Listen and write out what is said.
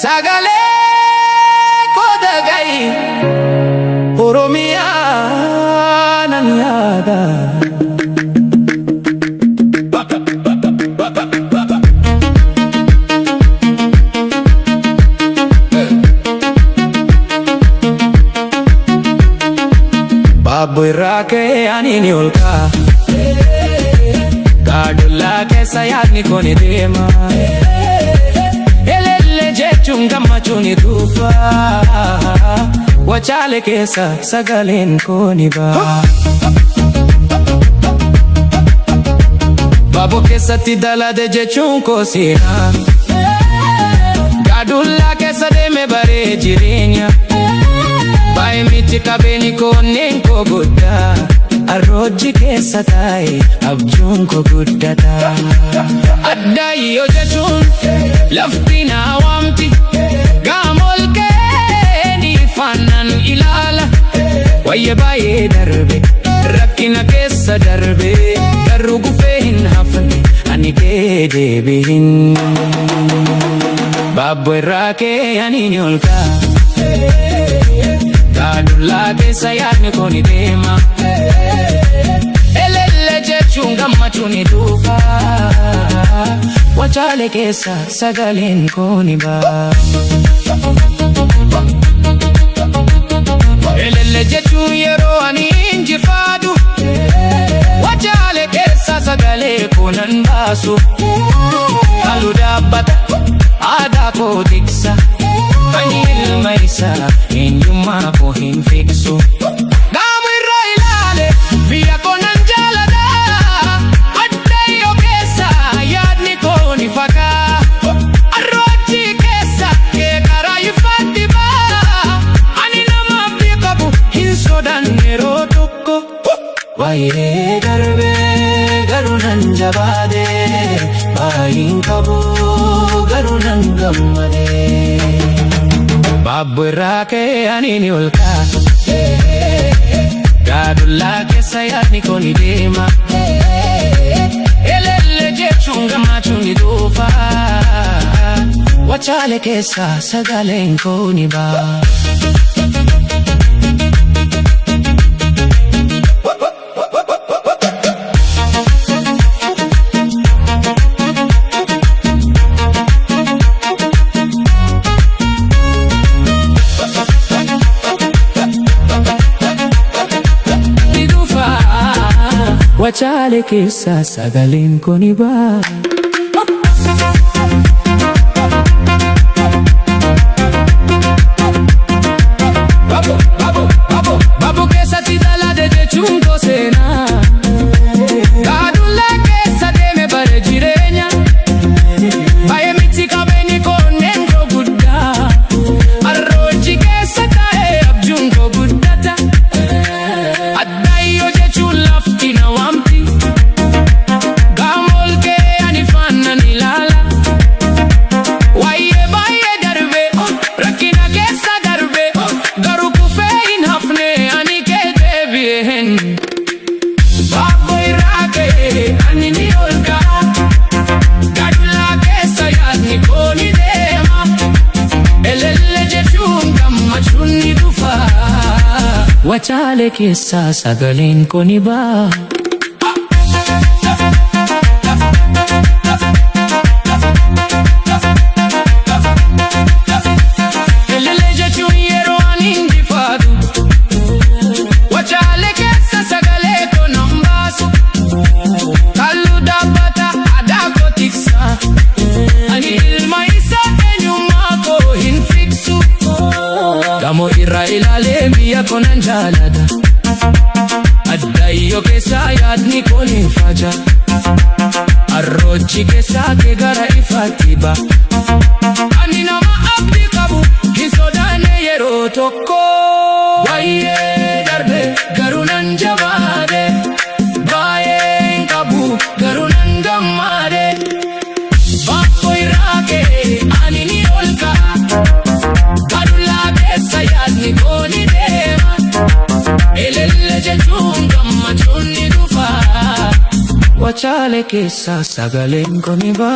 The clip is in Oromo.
Sagale ko dagay Oromia nan yada Baboy rake anini ulka Gadulla kesa yadni koni dema Elele jechun gammachuni dhufa Wachale kesa sagalen koni ba Babo kesa tidala de jechun ko sina Gadulla kesa deme bare jirinya Bae miti kabeni konen ko gudda Arroji keessa taa'e abjuun ko guddata Adda yoo jechuun lafti na waamti Gaamol keeni fannan ilaala Wayya baay'ee darbe rakkina keessa darbe Garuu gufee hin hafne ani kee deebihin Baaboo irraa kee ani ni olka Gadulla keessa yaadni koni deema Elele jechuun gammachuni dhufa Wachale keessa sagalen koni ba Elele jechuun yeroo ani injifaadu Wachale keessa sagale konan baasu Halu dhaabbata aadaa koo tiksa Ani ilma isaa eenyummaa koo hin fiksu Gaamu irraa ilaale biyya koo nan jaalladha Adda yoo keessa yaadni koo ni fakaa Arroochi keessa kee karaa ifatti baa Ani nama abdii qabu hin sodaanne yeroo tokko Waa'ee darbee garuu nan jabaade Baay'een qabu garuu nan gammade Baaboo irraa kee ani ni olka Gadulla keessa yaadni koni deema Elele jechuun gammachuni dhufa Wachale keessa sagalen koni ba Wachale keessa sagalen koni ba Babu keessa tidala de jechuun ko seena Gadulla keessa deeme bare jireenya Baay'ee miti qabeeni konnen ko guddaa Arrooji keessa taa'e abjuun ko guddata Adda yoo jechuun lafti na waamti Gaamol kee ani fannan ilaala Waa'ee baay'ee darbe rakkina keessa darbe Garuu kufee hin hafne ani kee deebi'een Baaboo irraa kee ani ni olka Gadulla keessa yaadni koo ni deema Elele jechuun gammachuun ni dhufa Wachale keessa sagalen koni ba Elele jechuun yeroo ani injifaadu Wachale keessa sagale konan baasu Halu dhaabbata aadaa koo tiksa Ani ilma isaa eenyummaa koo hin fiksu Gamoo irraa ilaalee biyya koo nan jaalladha Adda yoo keessa yaadni koo ni faja Arroochi keessa kee gara ifatti ba Ani nama abdii qabu hin sodaanne yeroo tokko Waa'ee darbe garuu nan jabaade Baay'een qabu garuu nan gammade Baaboo irraa kee ani ni olka Gadulla keessa yaadni koo ni deema Elele jechuun gammachuun ni dhufa papachale kesa sagaling ko ni ba.